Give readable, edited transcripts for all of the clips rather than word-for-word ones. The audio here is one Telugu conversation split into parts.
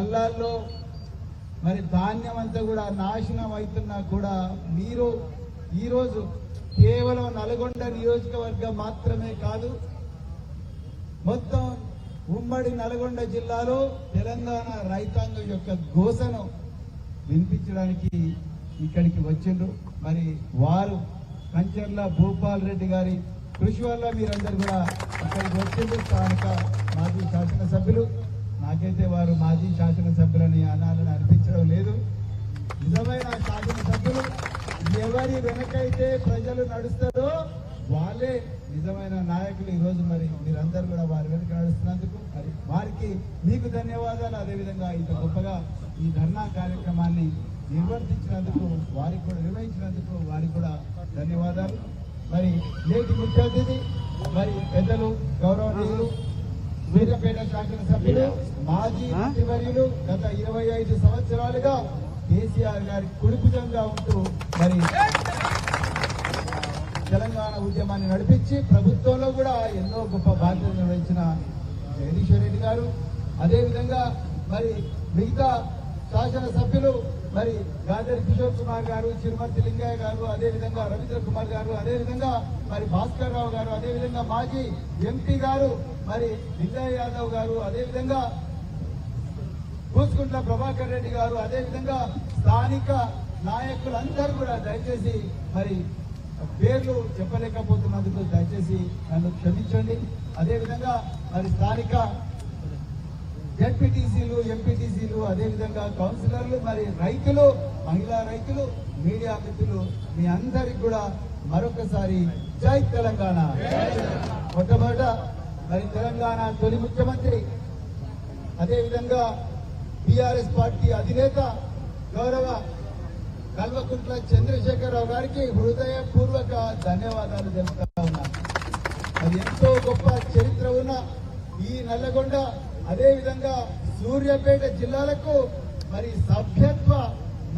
కళ్ళాల్లో మరి ధాన్యం అంతా కూడా నాశనం అవుతున్నా కూడా మీరు ఈరోజు కేవలం నల్గొండ నియోజకవర్గం మాత్రమే కాదు, మొత్తం ఉమ్మడి నల్గొండ జిల్లాలో తెలంగాణ రైతాంగం యొక్క ఘోషను వినిపించడానికి ఇక్కడికి వచ్చిండ్రు. మరి వారు కంచర్ల భూపాల్ రెడ్డి గారి కృషి వల్ల మీరందరూ కూడా ఇక్కడికి వచ్చిండ్రు. స్థానిక మాజీ శాసనసభ్యులు, నాకైతే వారు మాజీ శాసనసభ్యులని అనాలని అనిపించడం లేదు. నిజమైన శాసనసభ్యులు ఎవరి వెనకైతే ప్రజలు నడుస్తారో వాళ్ళే నిజమైన నాయకులు. ఈరోజు మరి మీరందరూ కూడా వారి వెనుక నడుస్తున్నందుకు మరి వారికి మీకు ధన్యవాదాలు. అదేవిధంగా ఇంత గొప్పగా ఈ ధర్నా కార్యక్రమాన్ని నిర్వర్తించినందుకు, వారికి కూడా నిర్వహించినందుకు వారికి కూడా ధన్యవాదాలు. మరి నేటి ముఖ్య అతిథి మరి పెద్దలు గౌరవనీయులు సూర్యాపేట శాసనసభ్యులు మాజీ మంత్రివర్యులు గత 25 సంవత్సరాలుగా కేసీఆర్ గారి కుడిభుజంగా ఉంటూ మరి తెలంగాణ ఉద్యమాన్ని నడిపించి ప్రభుత్వంలో కూడా ఎన్నో గొప్ప బాధ్యతలు నిర్వహించిన జగదీశ్వర్ రెడ్డి గారు, అదేవిధంగా మరి మిగతా శాసనసభ్యులు మరి గాదరి కిషోర్ కుమార్ గారు, చిరుమర్తి లింగయ్య గారు, అదేవిధంగా రవీంద్ర కుమార్ గారు, అదేవిధంగా మరి భాస్కర్ రావు గారు, అదేవిధంగా మాజీ ఎంపీ గారు మరి లింగయ్య యాదవ్ గారు, అదేవిధంగా పూసుకుంట్ల ప్రభాకర్ రెడ్డి గారు, అదేవిధంగా స్థానిక నాయకులందరూ కూడా దయచేసి మరి పేర్లు చెప్పలేకపోతున్నందుకు దయచేసి నన్ను క్షమించండి. అదేవిధంగా మరి స్థానిక జడ్పీటీసీలు, ఎంపీటీసీలు, అదేవిధంగా కౌన్సిలర్లు, మరి రైతులు, మహిళా రైతులు, మీడియా మిత్రులు మీ అందరికి కూడా మరొకసారి జై తెలంగాణ. మొట్టమొదట మరి తెలంగాణ తొలి ముఖ్యమంత్రి, అదేవిధంగా టిఆర్ఎస్ పార్టీ అధినేత గౌరవ కల్వకుంట్ల చంద్రశేఖరరావు గారికి హృదయపూర్వక ధన్యవాదాలు తెలుపుతా ఉన్నాను. అది ఎంతో గొప్ప చరిత్ర ఉన్న ఈ నల్లగొండ, అదేవిధంగా సూర్యాపేట జిల్లాలకు మరి సభ్యత్వ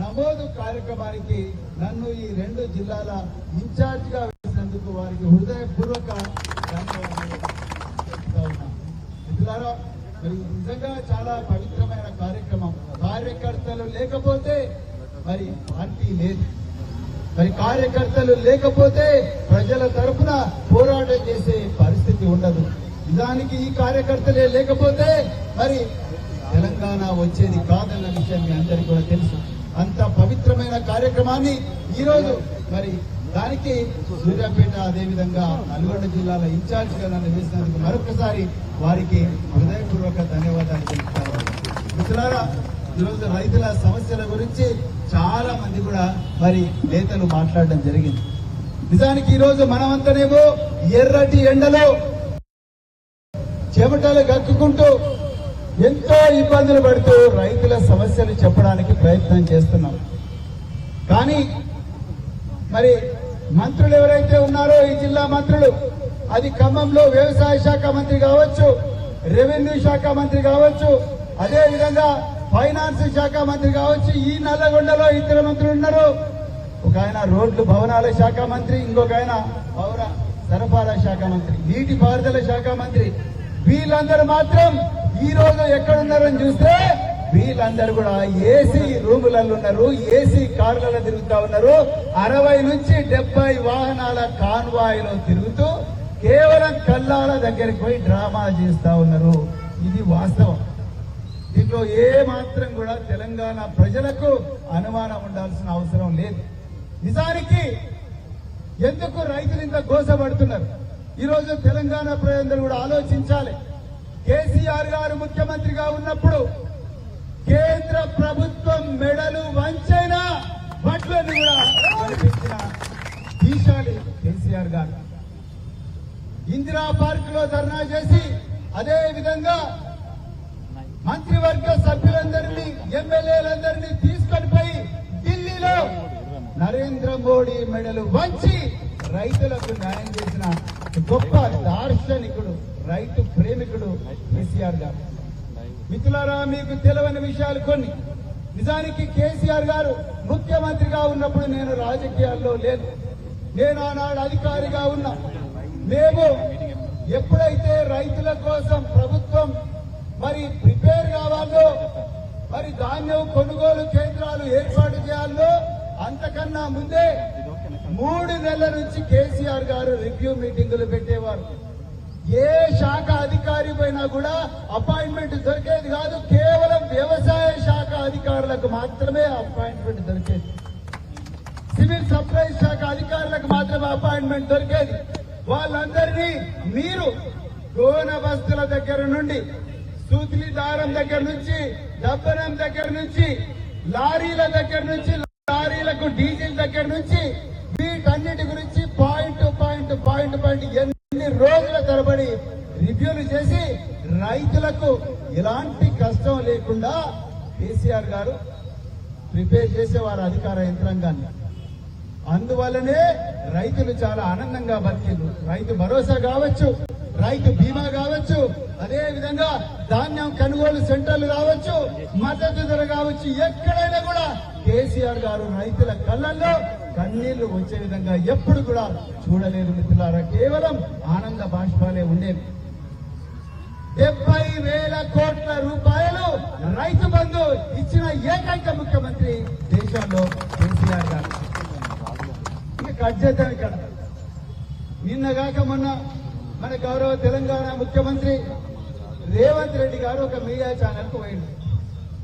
నమోదు కార్యక్రమానికి నన్ను ఈ 2 జిల్లాల ఇన్ఛార్జ్ గా వేసినందుకు వారికి హృదయపూర్వక ధన్యవాదాలు చెప్తా ఉన్నా. మిత్రులారా, మరి నిజంగా చాలా పవిత్రమైన కార్యక్రమం. కార్యకర్తలు లేకపోతే మరి పార్టీ లేదు, మరి కార్యకర్తలు లేకపోతే ప్రజల తరఫున పోరాటం చేసే పరిస్థితి ఉండదు. నిజానికి ఈ కార్యకర్తలే లేకపోతే మరి తెలంగాణ వచ్చేది కాదన్న విషయం మీ అందరికీ కూడా తెలుసు. అంత పవిత్రమైన కార్యక్రమాన్ని ఈరోజు మరి దానికి సూర్యాపేట, అదేవిధంగా నల్గొండ జిల్లాల ఇన్ఛార్జ్ గా నన్ను వేసినందుకు మరొకసారి వారికి హృదయపూర్వక ధన్యవాదాలు తెలుపుతారు. మిత్రులారా, ఈరోజు రైతుల సమస్యల గురించి చాలా మంది కూడా మరి నేతలు మాట్లాడడం జరిగింది. నిజానికి ఈరోజు మనమంతానేమో ఎర్రటి ఎండలో చెమటలు గక్కుకుంటూ ఎంతో ఇబ్బందులు పడుతూ రైతుల సమస్యలు చెప్పడానికి ప్రయత్నం చేస్తున్నాం. కానీ మరి మంత్రులు ఎవరైతే ఉన్నారో ఈ జిల్లా మంత్రులు, అది ఖమ్మంలో వ్యవసాయ శాఖ మంత్రి కావచ్చు, రెవెన్యూ శాఖ మంత్రి కావచ్చు, అదే విధంగా ఫైనాన్స్ శాఖ మంత్రి కావచ్చు, ఈ నల్లగొండలో 2 మంత్రులు ఉన్నారు. ఒక ఆయన రోడ్లు భవనాల శాఖ మంత్రి, ఇంకొక ఆయన పౌర సరఫరా శాఖ మంత్రి, నీటిపారుదల శాఖ మంత్రి. వీళ్ళందరూ మాత్రం ఈ రోజు ఎక్కడున్నారని చూస్తే వీళ్ళందరూ కూడా ఏసీ రూములలో ఉన్నారు, ఏసీ కార్లలో తిరుగుతా ఉన్నారు. 60 నుంచి 70 వాహనాల కాన్వాయ్లో తిరుగుతూ కేవలం కల్లాల దగ్గరికి పోయి డ్రామా చేస్తా ఉన్నారు. ఇది వాస్తవం. దీంట్లో ఏ మాత్రం కూడా తెలంగాణ ప్రజలకు అనుమానం ఉండాల్సిన అవసరం లేదు. నిజానికి ఎందుకు రైతులు ఇంత గోసపడుతున్నారు? ఈరోజు తెలంగాణ ప్రజలందరూ కూడా ఆలోచించాలి. కేసీఆర్ గారు ముఖ్యమంత్రిగా ఉన్నప్పుడు కేంద్ర ప్రభుత్వం మెడలు వంచైనా వడ్లను కూడా కల్పించిన దీశాలి కేసీఆర్ గారు. ఇందిరా పార్క్ లో ధర్నా చేసి, అదే విధంగా మంత్రివర్గ సభ్యులందరినీ, ఎమ్మెల్యేలందరినీ తీసుకొని పోయి ఢిల్లీలో నరేంద్ర మోడీ మెడలు వంచి రైతులకు న్యాయం చేసిన గొప్ప దార్శనికుడు, రైతు ప్రేమికుడు కేసీఆర్ గారు. మిత్రులారా, మీకు తెలియని విషయాలు కొన్ని. నిజానికి కేసీఆర్ గారు ముఖ్యమంత్రిగా ఉన్నప్పుడు నేను రాజకీయాల్లో లేదు. నేను ఆనాడు అధికారిగా ఉన్నా. మేము ఎప్పుడైతే రైతుల కోసం ప్రభుత్వం మరి ప్రిపేర్ కావాలో ధాన్యం కొనుగోలు కేంద్రాలు ఏర్పాటు చేయాలో అంతకన్నా ముందే 3 నెలల నుంచి కేసీఆర్ గారు రివ్యూ మీటింగులు పెట్టేవారు. ఏ శాఖ అధికారి పోయినా కూడా అపాయింట్మెంట్ దొరికేది కాదు. కేవలం వ్యవసాయ శాఖ అధికారులకు మాత్రమే అపాయింట్మెంట్ దొరికేది. సివిల్ సప్లైస్ శాఖ అధికారులకు మాత్రమే అపాయింట్మెంట్ దొరికేది. వాళ్ళందరినీ మీరు గోన బస్తుల దగ్గర నుండి, సూతిలి దారం దగ్గర నుంచి, డబ్బనం దగ్గర నుంచి, లారీల దగ్గర నుంచి, లారీలకు డీజిల్ దగ్గర నుంచి, వీటన్నిటి గురించి పాయింట్ ఎన్ని రోజుల తరబడి రివ్యూలు చేసి రైతులకు ఎలాంటి కష్టం లేకుండా కేసీఆర్ గారు ప్రిపేర్ చేసేవారు అధికార యంత్రాంగాన్ని. అందువల్లనే రైతులు చాలా ఆనందంగా బతికిండ్రు. రైతు భరోసా కావచ్చు, రైతు బీమా కావచ్చు, అదే విధంగా ధాన్యం కొనుగోలు సెంటర్లు కావచ్చు, మద్దతు ధర కావచ్చు, ఎక్కడైనా కూడా కేసీఆర్ గారు రైతుల కళ్ళల్లో కన్నీళ్లు వచ్చే విధంగా ఎప్పుడు కూడా చూడలేదు మిత్రులారా. కేవలం ఆనంద బాష్పాలే ఉండేవి. 70,000 కోట్ల రూపాయలు రైతు బంధు ఇచ్చిన ఏకైక ముఖ్యమంత్రి దేశంలో కేసీఆర్ గారు. ఇంకా కట్ చేద్దాం. ఇక్కడ నిన్నగాక మొన్న మన గౌరవ తెలంగాణ ముఖ్యమంత్రి రేవంత్ రెడ్డి గారు ఒక మీడియా ఛానల్ కు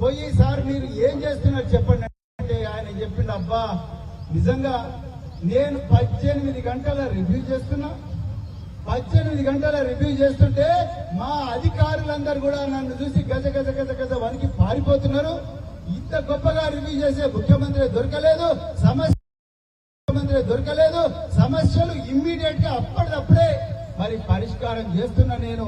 పోయి సార్ మీరు ఏం చేస్తున్నారు చెప్పండి అంటే ఆయన చెప్పిండు, అబ్బా నిజంగా నేను 18 గంటల రివ్యూ చేస్తున్నా. 18 గంటల రివ్యూ చేస్తుంటే మా అధికారులందరూ కూడా నన్ను చూసి గజ గజ గజ గజ వనికి పారిపోతున్నారు. ఇంత గొప్పగా రివ్యూ చేసే ముఖ్యమంత్రి దొరకలేదు, సమస్యలు ఇమ్మీడియట్ గా అప్పటిదప్పుడే మరి పరిష్కారం చేస్తున్నా. నేను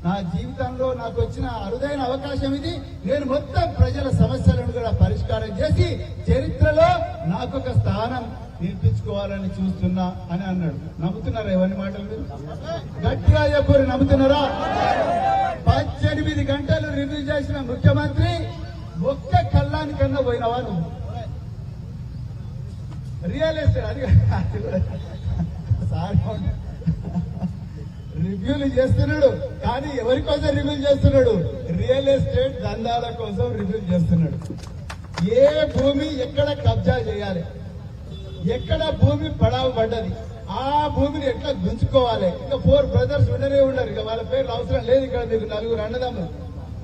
నా జీవితంలో నాకు వచ్చిన అరుదైన అవకాశం ఇది. నేను మొత్తం ప్రజల సమస్యలను కూడా పరిష్కారం చేసి చరిత్రలో నాకు ఒక స్థానం నిలిపించుకోవాలని చూస్తున్నా అని అన్నాడు. నమ్ముతున్నారా ఇవన్నీ మాటలు? మీరు గట్టిగా చెప్పారు, నమ్ముతున్నారా? 18 గంటలు రివ్యూ చేసిన ముఖ్యమంత్రి ఒక్క కళ్ళానికన్నా పోయినవా నువ్వు? రియల్ ఎస్టేట్ అది రివ్యూలు చేస్తున్నాడు, కానీ ఎవరి కోసం రివ్యూ చేస్తున్నాడు? రియల్ ఎస్టేట్ దందాల కోసం రివ్యూ చేస్తున్నాడు. ఏ భూమి ఎక్కడ కబ్జా చేయాలి, ఎక్కడ భూమి పడావు పడ్డది, ఆ భూమిని ఎట్లా గుంజుకోవాలి. ఇంకా 4 బ్రదర్స్ ఉండనే ఉన్నారు, ఇక వాళ్ళ పేర్లు అవసరం లేదు. ఇక్కడ మీకు 4 అన్నదమ్ములు,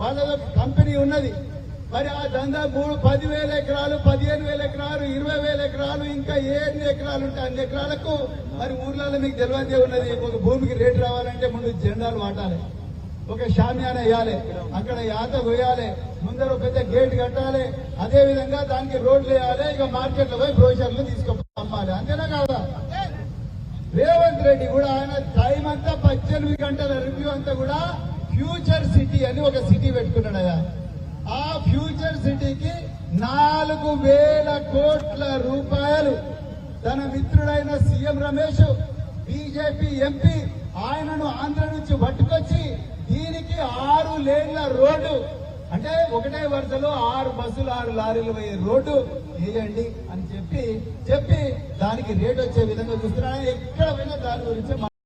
వాళ్ళ కంపెనీ ఉన్నది. మరి ఆ దందా 10,000 ఎకరాలు, 15,000 ఎకరాలు, 20,000 ఎకరాలు, ఇంకా ఎన్ని ఎకరాలు ఉంటాయి అన్ని ఎకరాలకు మరి ఊర్లలో మీకు తెలియదే ఉన్నది. ఒక భూమికి రేటు రావాలంటే ముందు జెండాలు వాటాలి, ఒక షామియానా వేయాలి, అక్కడ యాత వేయాలి, ముందర పెద్ద గేట్ కట్టాలి, అదే విధంగా దానికి రోడ్లు వేయాలి, ఇక మార్కెట్లో పోయి బ్రోషర్లు అమ్మాలి. అంతేనా కాదా? రేవంత్ రెడ్డి కూడా ఆయన టైం అంతా 18 గంటల రివ్యూ అంతా కూడా ఫ్యూచర్ సిటీ అని ఒక సిటీ పెట్టుకున్నాడయా. ఆ ఫ్యూచర్ సిటీకి 4,000 కోట్ల రూపాయలు తన మిత్రుడైన సీఎం రమేష్, బీజేపీ ఎంపీ, ఆయనను ఆంధ్ర నుంచి పట్టుకొచ్చి దీనికి 6 లేన్ల రోడ్డు, అంటే ఒకటే వరుసలో 6 బస్సులు 6 లారీలు పోయే రోడ్డు వేయండి అని చెప్పి దానికి రేట్ వచ్చే విధంగా చూస్తున్నా. ఎక్కడ పోయినా దాని గురించి